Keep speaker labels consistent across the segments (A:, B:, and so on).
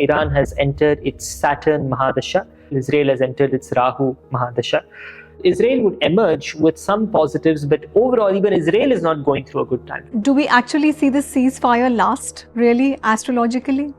A: Iran has entered its Saturn Mahadasha. Israel has entered its Rahu Mahadasha. Israel would emerge with some positives, but overall, even Israel is not going through a good time.
B: Do we actually see this ceasefire last, really, astrologically?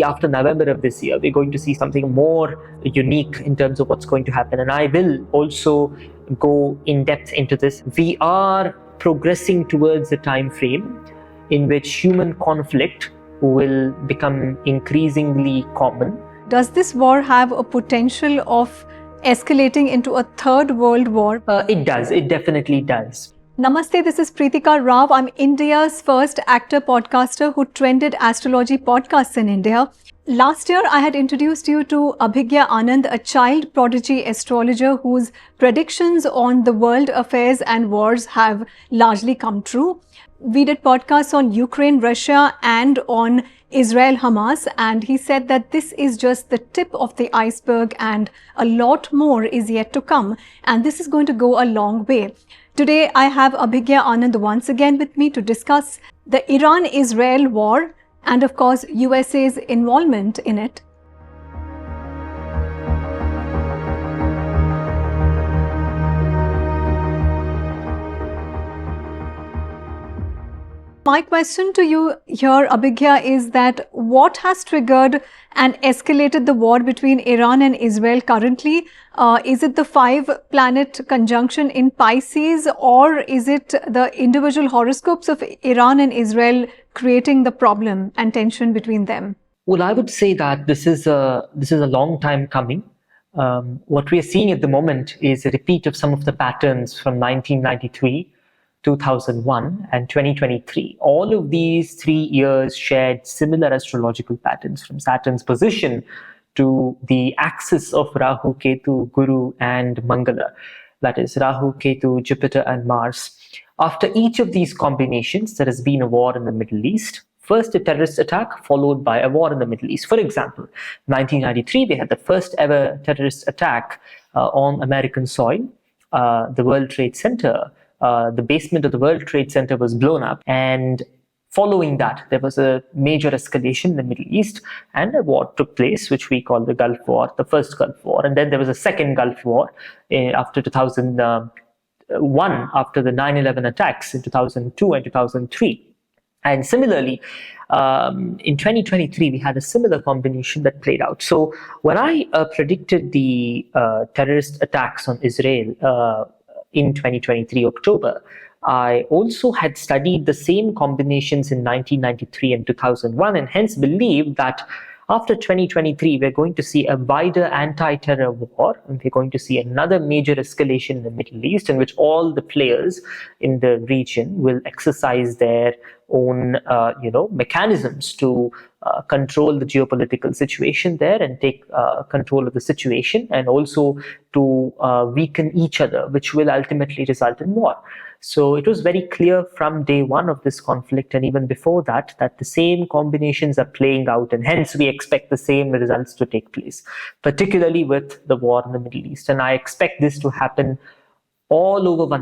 A: After November of this year, we're going to see something more unique in terms of what's going to happen. And I will also go in depth into this. We are progressing towards a time frame in which human conflict will become increasingly common.
B: Does this war have a potential of escalating into a third world war?
A: It does. It definitely does.
B: Namaste, this is Preetika Rao. I'm India's first actor podcaster who trended astrology podcasts in India. Last year, I had introduced you to Abhigya Anand, a child prodigy astrologer whose predictions on the world affairs and wars have largely come true. We did podcasts on Ukraine, Russia, and on Israel, Hamas, and he said that this is just the tip of the iceberg and a lot more is yet to come, and this is going to go a long way. Today, I have Abhigya Anand once again with me to discuss the Iran-Israel war and, of course, USA's involvement in it. My question to you here, Abhigya, is that what has triggered and escalated the war between Iran and Israel currently? Is it the 5-planet conjunction in Pisces, or is it the individual horoscopes of Iran and Israel creating the problem and tension between them?
A: Well, I would say that this is a long time coming. What we are seeing at the moment is a repeat of some of the patterns from 1993. 2001 and 2023. All of these 3 years shared similar astrological patterns, from Saturn's position to the axis of Rahu-Ketu, Guru and Mangala. That is Rahu-Ketu, Jupiter and Mars. After each of these combinations, there has been a war in the Middle East. First a terrorist attack, followed by a war in the Middle East. For example, 1993, we had the first ever terrorist attack on American soil. The World Trade Center, the basement of the World Trade Center was blown up, and following that, there was a major escalation in the Middle East, and a war took place, which we call the Gulf War, the first Gulf War. And then there was a second Gulf War after 2001, after the 9/11 attacks in 2002 and 2003. And similarly, in 2023, we had a similar combination that played out. So when I predicted the terrorist attacks on Israel in 2023 October, I also had studied the same combinations in 1993 and 2001, and hence believed that after 2023, we're going to see a wider anti-terror war, and we're going to see another major escalation in the Middle East, in which all the players in the region will exercise their own, mechanisms to control the geopolitical situation there and take control of the situation, and also to weaken each other, which will ultimately result in war. So it was very clear from day one of this conflict, and even before that, that the same combinations are playing out, and hence we expect the same results to take place, particularly with the war in the Middle East. And I expect this to happen all over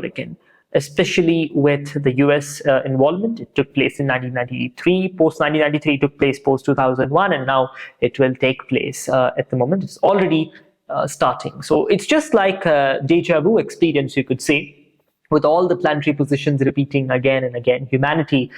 A: again, especially with the US involvement. It took place in 1993, post-1993, it took place post-2001, and now it will take place at the moment. It's already starting. So it's just like a deja vu experience, you could say, with all the planetary positions repeating again and again. Humanity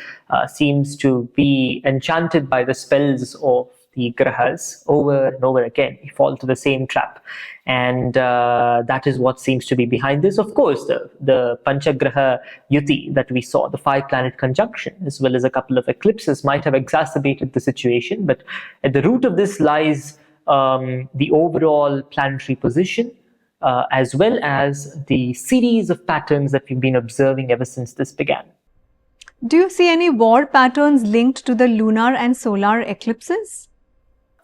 A: seems to be enchanted by the spells of the grahas over and over again. We fall to the same trap. And that is what seems to be behind this. Of course, the Panchagraha Yuti that we saw, the 5-planet conjunction, as well as a couple of eclipses, might have exacerbated the situation. But at the root of this lies the overall planetary position, as well as the series of patterns that we've been observing ever since this began.
B: Do you see any war patterns linked to the lunar and solar eclipses?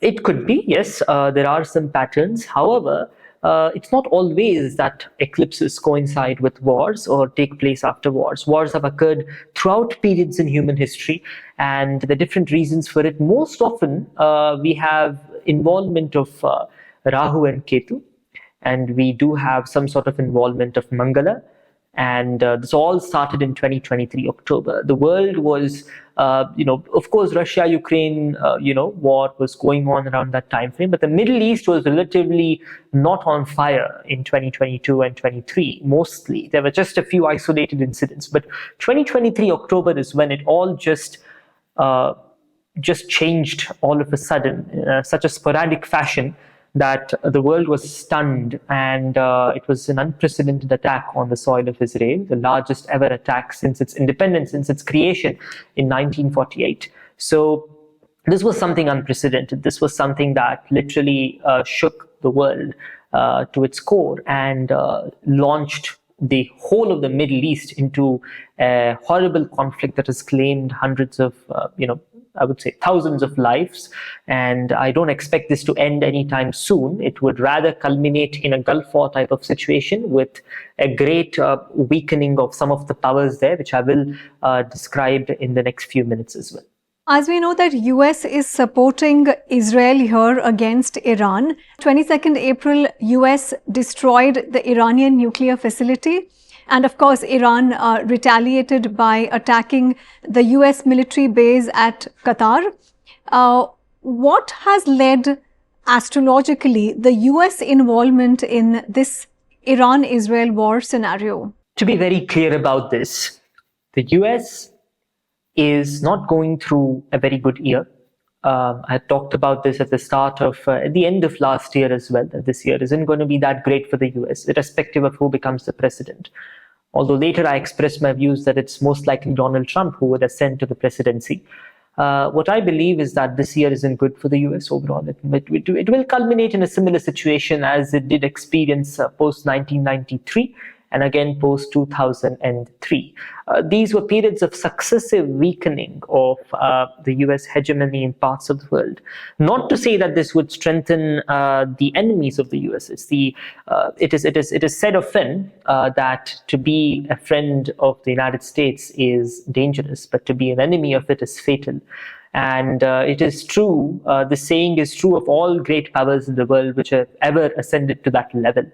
A: It could be, yes. There are some patterns. However, it's not always that eclipses coincide with wars or take place after wars. Wars have occurred throughout periods in human history, and the different reasons for it. Most often, we have involvement of Rahu and Ketu, and we do have some sort of involvement of Mangala, And this all started in 2023 October. The world was, of course, Russia-Ukraine, war was going on around that time frame, but the Middle East was relatively not on fire in 2022 and 23. Mostly, there were just a few isolated incidents, but 2023 October is when it all just changed all of a sudden in such a sporadic fashion that the world was stunned, and it was an unprecedented attack on the soil of Israel, the largest ever attack since its independence, since its creation in 1948. So this was something unprecedented. This was something that literally shook the world to its core and launched the whole of the Middle East into a horrible conflict that has claimed hundreds of, I would say thousands of lives. And I don't expect this to end anytime soon. It would rather culminate in a Gulf War type of situation with a great weakening of some of the powers there, which I will describe in the next few minutes as well.
B: As we know that US is supporting Israel here against Iran. 22nd April, US destroyed the Iranian nuclear facility. And of course, Iran retaliated by attacking the US military base at Qatar. What has led astrologically the US involvement in this Iran-Israel war scenario?
A: To be very clear about this, the US is not going through a very good year. I talked about this at the end of last year as well, that this year isn't going to be that great for the US, irrespective of who becomes the president. Although later I expressed my views that it's most likely Donald Trump who would ascend to the presidency. What I believe is that this year isn't good for the US overall. It will culminate in a similar situation as it did experience post-1993 and again post-2003. These were periods of successive weakening of the US hegemony in parts of the world. Not to say that this would strengthen the enemies of the US. It is said often that to be a friend of the United States is dangerous, but to be an enemy of it is fatal. And it is true, the saying is true of all great powers in the world which have ever ascended to that level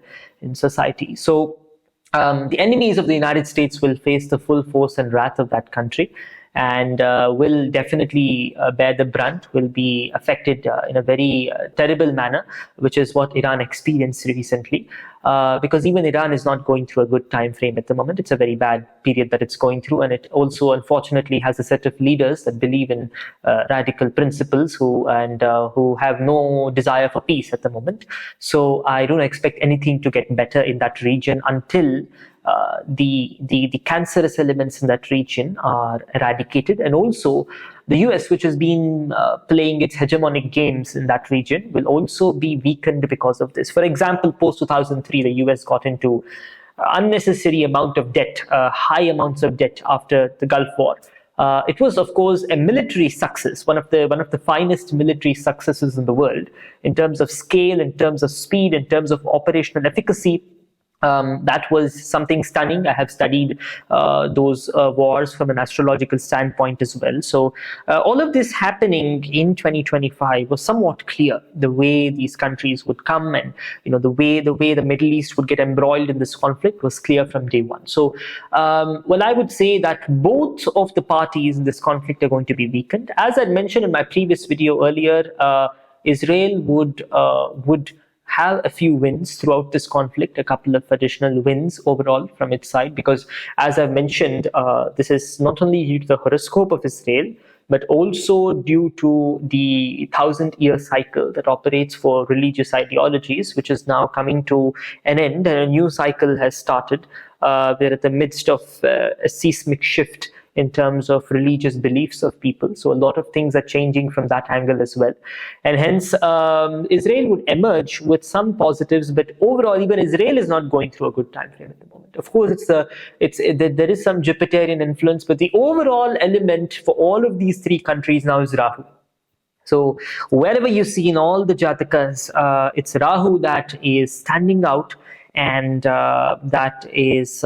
A: in society. So the enemies of the United States will face the full force and wrath of that country, and will definitely bear the brunt, will be affected in a very terrible manner, which is what Iran experienced recently. Because even Iran is not going through a good time frame at the moment. It's a very bad period that it's going through, and it also unfortunately has a set of leaders that believe in radical principles who have no desire for peace at the moment. So I don't expect anything to get better in that region until the cancerous elements in that region are eradicated, and also the US, which has been playing its hegemonic games in that region, will also be weakened because of this. For example, post-2003, the US got into unnecessary amount of debt, high amounts of debt after the Gulf War. It was, of course, a military success, one of the finest military successes in the world in terms of scale, in terms of speed, in terms of operational efficacy. That was something stunning. I have studied those wars from an astrological standpoint as well. So all of this happening in 2025 was somewhat clear. The way these countries would come, and the way the Middle East would get embroiled in this conflict was clear from day one. So I would say that both of the parties in this conflict are going to be weakened. As I mentioned in my previous video earlier, Israel would have a few wins throughout this conflict, a couple of additional wins overall from its side, because as I've mentioned, this is not only due to the horoscope of Israel, but also due to the 1,000-year cycle that operates for religious ideologies, which is now coming to an end, and a new cycle has started. We're at the midst of a seismic shift in terms of religious beliefs of people. So a lot of things are changing from that angle as well. And hence, Israel would emerge with some positives, but overall, even Israel is not going through a good time frame at the moment. Of course, there is some Jupiterian influence, but the overall element for all of these three countries now is Rahu. So wherever you see in all the Jatakas, it's Rahu that is standing out, and that is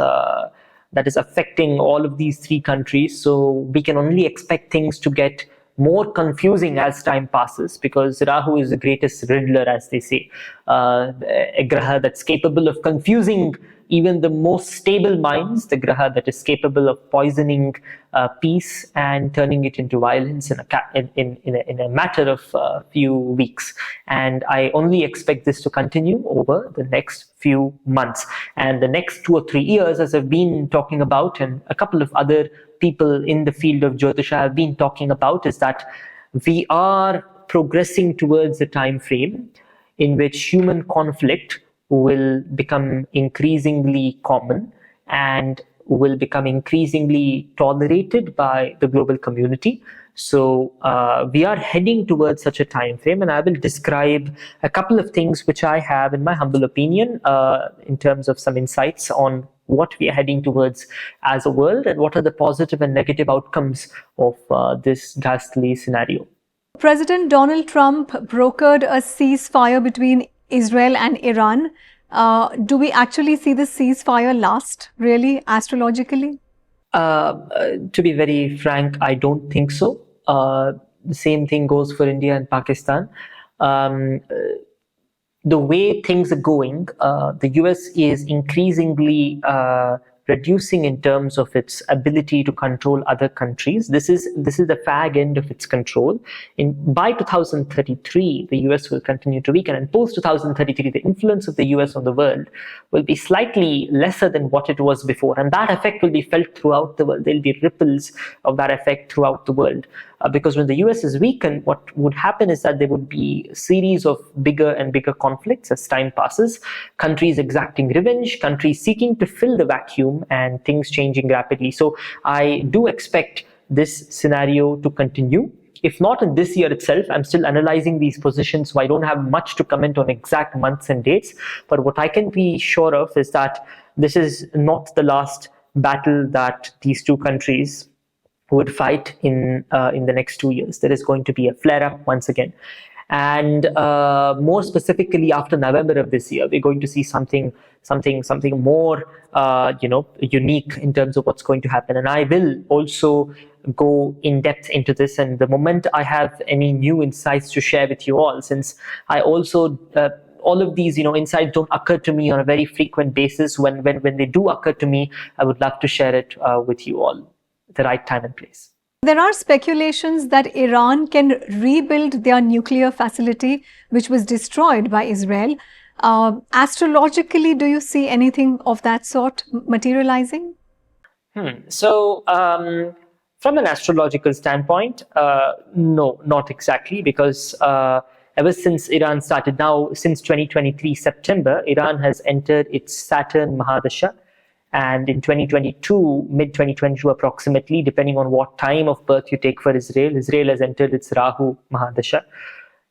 A: affecting all of these three countries. So we can only expect things to get more confusing as time passes, because Rahu is the greatest riddler, as they say, a graha that's capable of confusing even the most stable minds, the graha that is capable of poisoning peace and turning it into violence in a matter of few weeks. And I only expect this to continue over the next few months. And the next 2 or 3 years, as I've been talking about, and a couple of other people in the field of Jyotisha have been talking about, is that we are progressing towards a time frame in which human conflict will become increasingly common and will become increasingly tolerated by the global community. So we are heading towards such a time frame, and I will describe a couple of things which I have, in my humble opinion, in terms of some insights on what we are heading towards as a world and what are the positive and negative outcomes of this ghastly scenario.
B: President Donald Trump brokered a ceasefire between Israel and Iran. Do we actually see the ceasefire last, really, astrologically?
A: To be very frank, I don't think so. The same thing goes for India and Pakistan. The way things are going, the US is increasingly reducing in terms of its ability to control other countries. This is the fag end of its control. By 2033, the US will continue to weaken, and post 2033, the influence of the US on the world will be slightly lesser than what it was before, and that effect will be felt throughout the world. There'll be ripples of that effect throughout the world. Because when the US is weakened, what would happen is that there would be a series of bigger and bigger conflicts as time passes, countries exacting revenge, countries seeking to fill the vacuum, and things changing rapidly. So I do expect this scenario to continue. If not in this year itself, I'm still analyzing these positions, so I don't have much to comment on exact months and dates. But what I can be sure of is that this is not the last battle that these two countries would fight in the next 2 years. There is going to be a flare-up once again. And more specifically, after November of this year, we're going to see something more, unique in terms of what's going to happen. And I will also go in depth into this. And the moment I have any new insights to share with you all, since I also all of these, insights don't occur to me on a very frequent basis. When they do occur to me, I would love to share it with you all at the right time and place.
B: There are speculations that Iran can rebuild their nuclear facility, which was destroyed by Israel. Astrologically, do you see anything of that sort materializing?
A: So, from an astrological standpoint, no, not exactly, because ever since Iran started, now since 2023 September, Iran has entered its Saturn Mahadasha. And in 2022, mid-2022 approximately, depending on what time of birth you take for Israel has entered its Rahu Mahadasha.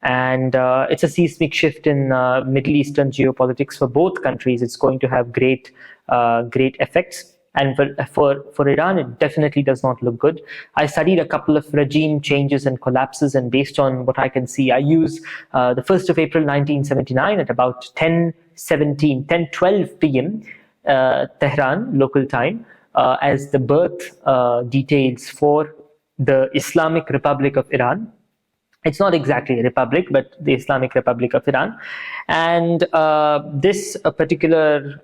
A: And it's a seismic shift in Middle Eastern geopolitics for both countries. It's going to have great effects. And for Iran, it definitely does not look good. I studied a couple of regime changes and collapses, and based on what I can see, I use the 1st of April 1979 at about 10:12 p.m. Tehran local time as the birth details for the Islamic Republic of Iran. It's not exactly a republic, but the Islamic Republic of Iran. And this particular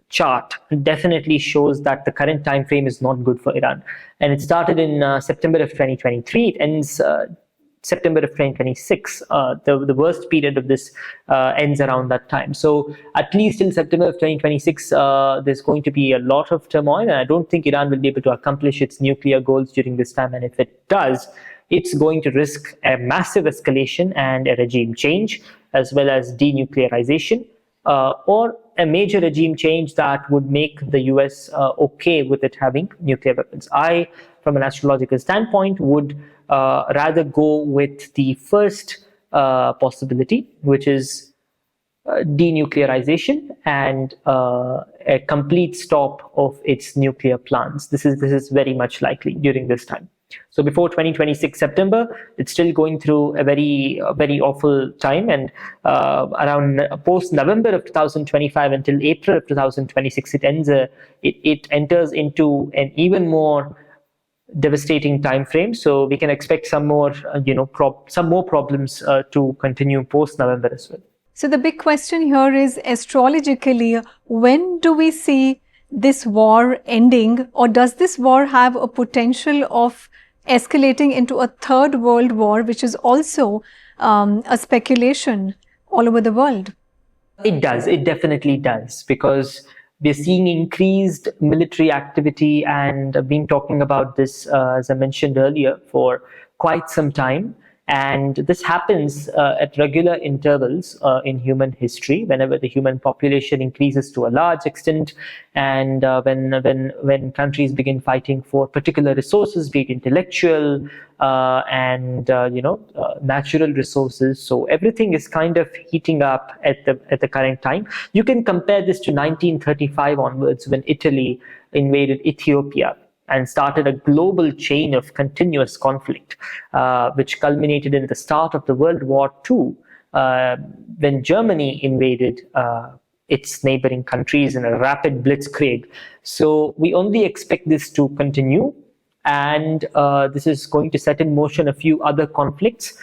A: chart definitely shows that the current time frame is not good for Iran. And it started in September of 2023. It ends September of 2026. The worst period of this ends around that time. So at least till September of 2026, there's going to be a lot of turmoil, and I don't think Iran will be able to accomplish its nuclear goals during this time. And if it does, it's going to risk a massive escalation and a regime change, as well as denuclearization, or a major regime change that would make the US okay with it having nuclear weapons. I, from an astrological standpoint, would rather go with the first possibility, which is denuclearization and a complete stop of its nuclear plans. This is very much likely during this time. So before 2026 September, it's still going through a very awful time, and around post November of 2025 until April of 2026, it enters into an even more devastating time frame. So we can expect some more problems to continue post November as well.
B: So the big question here is, astrologically, when do we see this war ending, or does this war have a potential of escalating into a third world war, which is also a speculation all over the world?
A: It does. It definitely does, because we're seeing increased military activity, and I've been talking about this, as I mentioned earlier, for quite some time. And this happens at regular intervals in human history, whenever the human population increases to a large extent, and when countries begin fighting for particular resources, be it intellectual and natural resources. So everything is kind of heating up at the current time. You can compare this to 1935 onwards, when Italy invaded Ethiopia and started a global chain of continuous conflict, which culminated in the start of the World War II, when Germany invaded its neighboring countries in a rapid blitzkrieg. So we only expect this to continue, and this is going to set in motion a few other conflicts.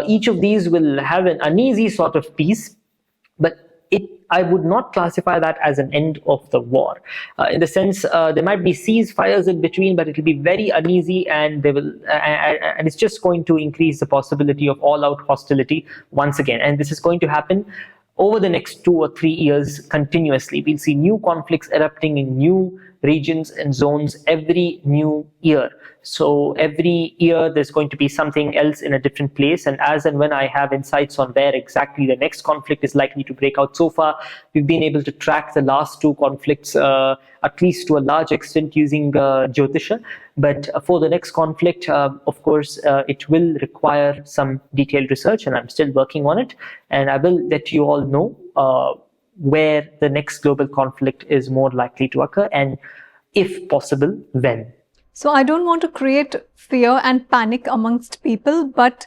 A: Each of these will have an uneasy sort of peace, but I would not classify that as an end of the war. In the sense, there might be ceasefires in between, but it will be very uneasy, and and it's just going to increase the possibility of all-out hostility once again. And this is going to happen over the next 2 or 3 years continuously. We'll see new conflicts erupting in new regions and zones every new year. So every year there's going to be something else in a different place, and as and when I have insights on where exactly the next conflict is likely to break out. So far, we've been able to track the last 2 conflicts, at least to a large extent, using Jyotisha. But for the next conflict, of course, it will require some detailed research, and I'm still working on it. And I will let you all know where the next global conflict is more likely to occur, and if possible, when.
B: So I don't want to create fear and panic amongst people, but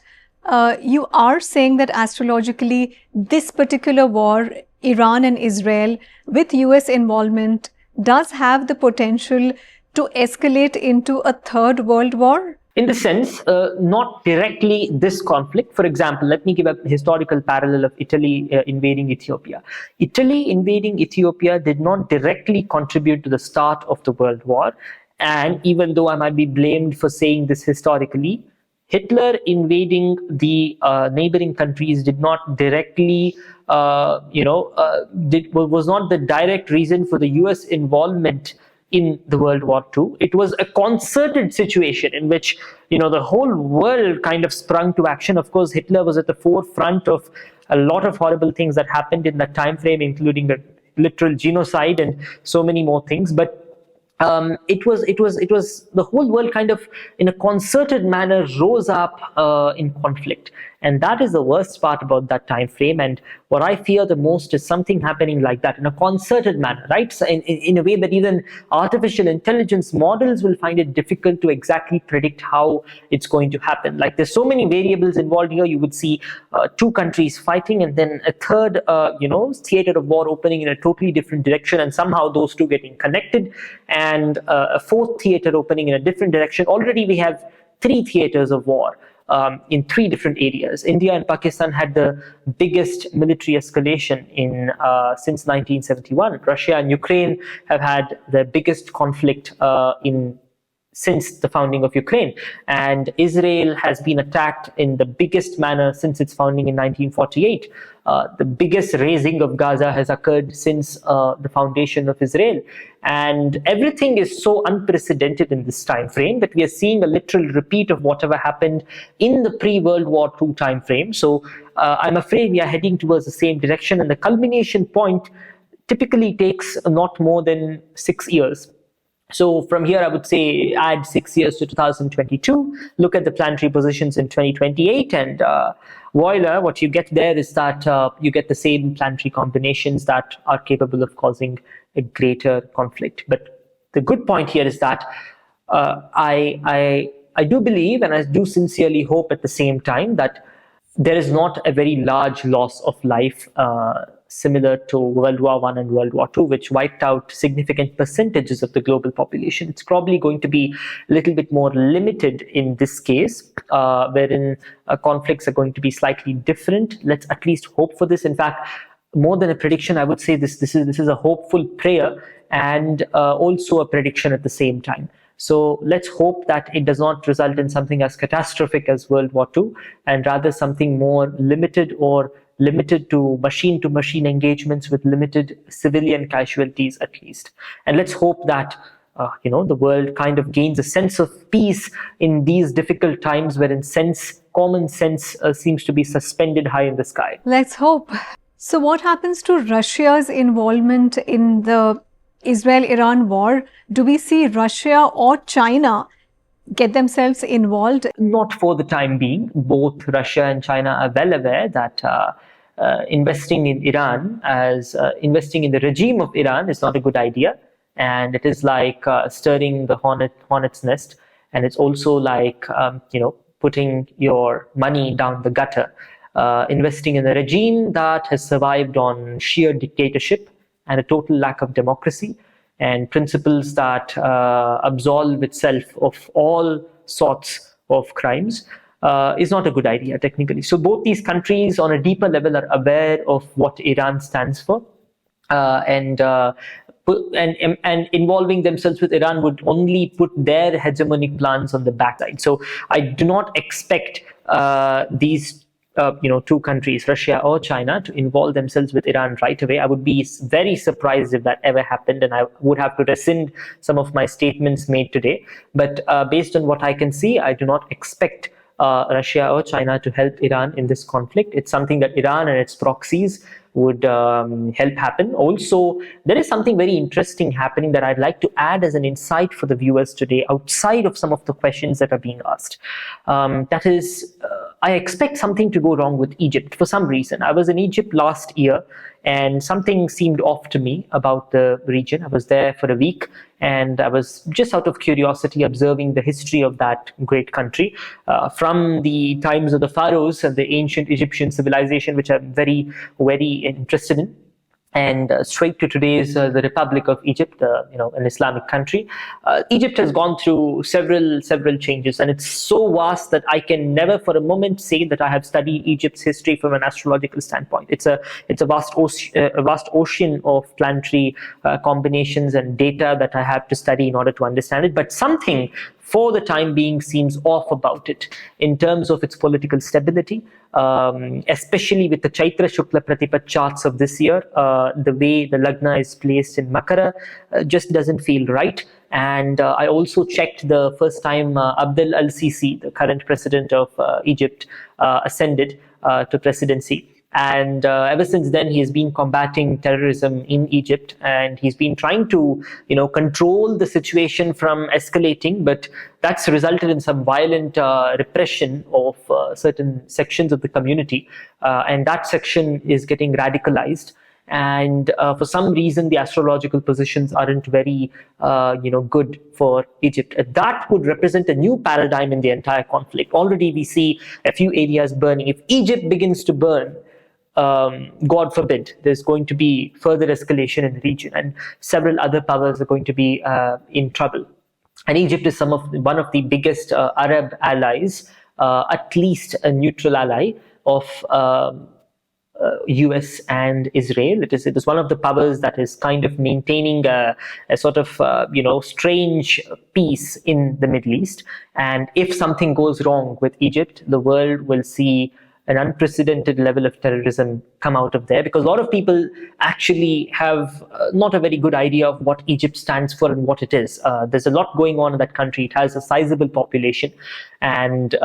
B: you are saying that astrologically, this particular war, Iran and Israel, with US involvement, does have the potential to escalate into a third world war?
A: In the sense, not directly this conflict. For example, let me give a historical parallel of Italy invading Ethiopia. Italy invading Ethiopia did not directly contribute to the start of the World War. And even though I might be blamed for saying this historically, Hitler invading the neighboring countries did not directly, was not the direct reason for the US involvement in the World War II. It was a concerted situation in which, the whole world kind of sprung to action. Of course, Hitler was at the forefront of a lot of horrible things that happened in that time frame, including a literal genocide and so many more things. But it was the whole world kind of in a concerted manner rose up in conflict, and that is the worst part about that time frame. And what I fear the most is something happening like that in a concerted manner, right? So in a way that even artificial intelligence models will find it difficult to exactly predict how it's going to happen. Like, there's so many variables involved here. You would see 2 countries fighting, and then a third theater of war opening in a totally different direction, and somehow those 2 getting connected, and a 4th theater opening in a different direction. Already we have 3 theaters of war in 3 different areas. India and Pakistan had the biggest military escalation since 1971. Russia and Ukraine have had the biggest conflict since the founding of Ukraine. And Israel has been attacked in the biggest manner since its founding in 1948. The biggest razing of Gaza has occurred since the foundation of Israel. And everything is so unprecedented in this time frame that we are seeing a literal repeat of whatever happened in the pre-World War II time frame. So I'm afraid we are heading towards the same direction, and the culmination point typically takes not more than 6 years. So from here, I would say add 6 years to 2022, look at the planetary positions in 2028, and voila, what you get there is that you get the same planetary combinations that are capable of causing a greater conflict. But the good point here is that I do believe, and I do sincerely hope at the same time, that there is not a very large loss of life similar to World War I and World War II, which wiped out significant percentages of the global population. It's probably going to be a little bit more limited in this case, wherein conflicts are going to be slightly different. Let's at least hope for this. In fact, more than a prediction, I would say this is a hopeful prayer and also a prediction at the same time. So let's hope that it does not result in something as catastrophic as World War II, and rather something more limited or limited to machine engagements with limited civilian casualties at least. And let's hope that the world kind of gains a sense of peace in these difficult times wherein common sense seems to be suspended high in the sky.
B: Let's hope. So what happens to Russia's involvement in the Israel-Iran war? Do we see Russia or China get themselves involved?
A: Not for the time being. Both Russia and China are well aware that investing in Iran, investing in the regime of Iran, is not a good idea. And it is like stirring the hornet's nest. And it's also like, putting your money down the gutter. Investing in a regime that has survived on sheer dictatorship and a total lack of democracy and principles that absolve itself of all sorts of crimes is not a good idea technically. So both these countries on a deeper level are aware of what Iran stands for, and involving themselves with Iran would only put their hegemonic plans on the backside. So I do not expect these two countries, Russia or China, to involve themselves with Iran right away. I would be very surprised if that ever happened, and I would have to rescind some of my statements made today. But based on what I can see, I do not expect Russia or China to help Iran in this conflict. It's something that Iran and its proxies would help happen. Also, there is something very interesting happening that I'd like to add as an insight for the viewers today, outside of some of the questions that are being asked. That is, I expect something to go wrong with Egypt for some reason. I was in Egypt last year, and something seemed off to me about the region. I was there for a week, and I was just out of curiosity observing the history of that great country from the times of the pharaohs and the ancient Egyptian civilization, which I'm very, very interested in, and straight to today's the Republic of Egypt, an Islamic country. Egypt has gone through several changes, and it's so vast that I can never for a moment say that I have studied Egypt's history from an astrological standpoint. It's a vast ocean of planetary combinations and data that I have to study in order to understand it. But something for the time being seems off about it in terms of its political stability, especially with the Chaitra Shukla Pratipat charts of this year. The way the Lagna is placed in Makara just doesn't feel right. And I also checked the first time Abdel al-Sisi, the current president of Egypt, ascended to presidency. And ever since then, he has been combating terrorism in Egypt, and he's been trying to, control the situation from escalating. But that's resulted in some violent repression of certain sections of the community, and that section is getting radicalized. And for some reason, the astrological positions aren't very, good for Egypt. That would represent a new paradigm in the entire conflict. Already, we see a few areas burning. If Egypt begins to burn, God forbid, there's going to be further escalation in the region, and several other powers are going to be in trouble. And Egypt is one of the biggest Arab allies, at least a neutral ally of US and Israel. It is one of the powers that is kind of maintaining a sort of strange peace in the Middle East. And if something goes wrong with Egypt, the world will see an unprecedented level of terrorism come out of there, because a lot of people actually have not a very good idea of what Egypt stands for and what it is. There's a lot going on in that country. It has a sizable population, and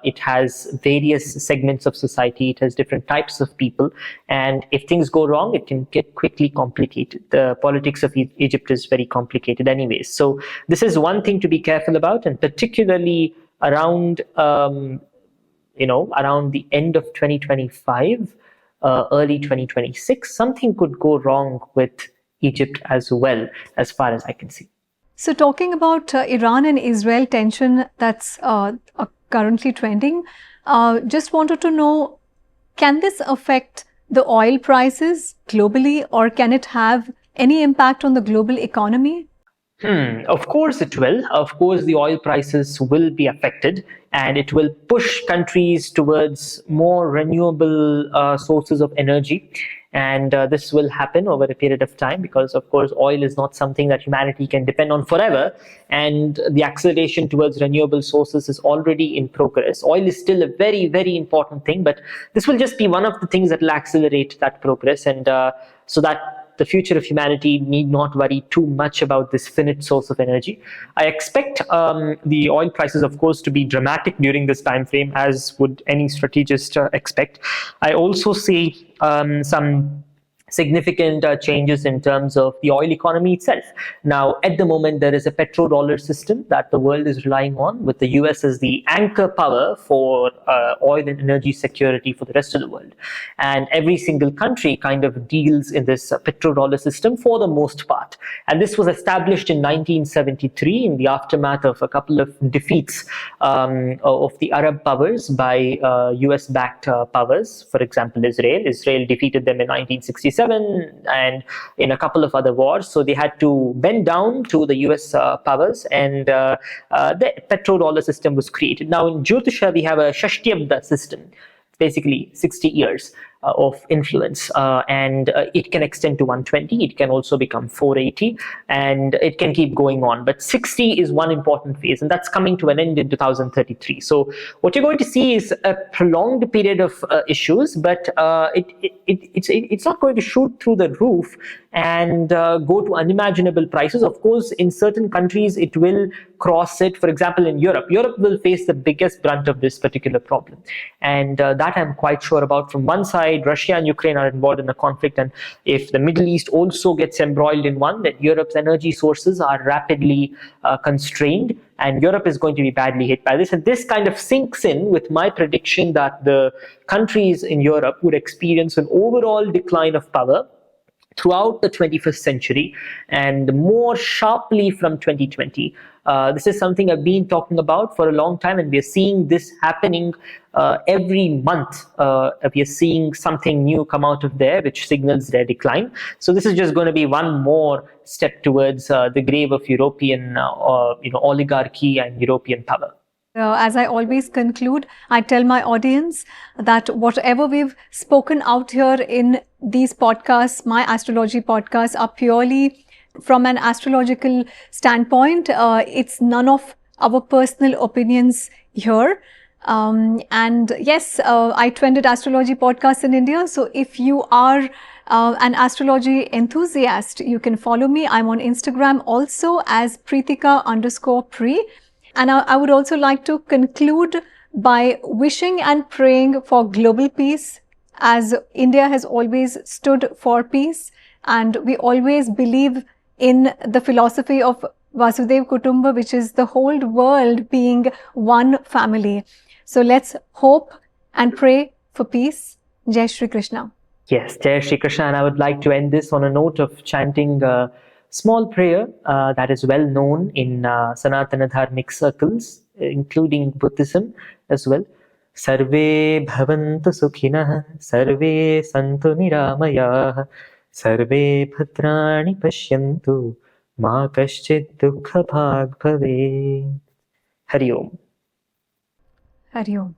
A: it has various segments of society. It has different types of people, and if things go wrong, it can get quickly complicated. The politics of Egypt is very complicated anyways. So this is one thing to be careful about, and particularly around around the end of 2025, early 2026, something could go wrong with Egypt as well, as far as I can see.
B: So talking about Iran and Israel tension that's currently trending, just wanted to know, can this affect the oil prices globally, or can it have any impact on the global economy?
A: Of course it will. Of course, the oil prices will be affected, and it will push countries towards more renewable sources of energy. And this will happen over a period of time because, of course, oil is not something that humanity can depend on forever. And the acceleration towards renewable sources is already in progress. Oil is still a very, very important thing, but this will just be one of the things that will accelerate that progress. And so that the future of humanity need not worry too much about this finite source of energy. I expect the oil prices, of course, to be dramatic during this time frame, as would any strategist expect. I also see some significant changes in terms of the oil economy itself. Now, at the moment, there is a petrodollar system that the world is relying on, with the US as the anchor power for oil and energy security for the rest of the world. And every single country kind of deals in this petrodollar system for the most part. And this was established in 1973 in the aftermath of a couple of defeats of the Arab powers by US-backed powers. For example, Israel. Israel defeated them in 1967 and in a couple of other wars. So they had to bend down to the US powers, and the petrodollar system was created. Now in Jyotisha, we have a Shashtyabda system, basically 60 years of influence, and it can extend to 120, it can also become 480, and it can keep going on. But 60 is one important phase, and that's coming to an end in 2033. So what you're going to see is a prolonged period of issues, but it's not going to shoot through the roof and go to unimaginable prices. Of course, in certain countries, it will cross it. For example, in Europe will face the biggest brunt of this particular problem. And that I'm quite sure about. From one side, Russia and Ukraine are involved in a conflict. And if the Middle East also gets embroiled in one, then Europe's energy sources are rapidly constrained. And Europe is going to be badly hit by this. And this kind of sinks in with my prediction that the countries in Europe would experience an overall decline of power throughout the 21st century, and more sharply from 2020. This is something I've been talking about for a long time, and we are seeing this happening every month. We are seeing something new come out of there, which signals their decline. So this is just going to be one more step towards the grave of European oligarchy and European power.
B: As I always conclude, I tell my audience that whatever we've spoken out here in these podcasts, my astrology podcasts, are purely from an astrological standpoint. It's none of our personal opinions here. And yes, I trended astrology podcasts in India. So if you are an astrology enthusiast, you can follow me. I'm on Instagram also as Preetika_Pre. And I would also like to conclude by wishing and praying for global peace, as India has always stood for peace, and we always believe in the philosophy of Vasudev Kutumba, which is the whole world being one family. So let's hope and pray for peace. Jai Shri Krishna.
A: Yes, Jai Shri Krishna. And I would like to end this on a note of chanting small prayer that is well known in Sanatana Dharmic circles, including Buddhism as well. Sarve bhavantu sukhinah, sarve santu niramayah, sarve bhadrani pashyantu, ma kaschid dukha bhag bhave. Hari Om.
B: Hari Om.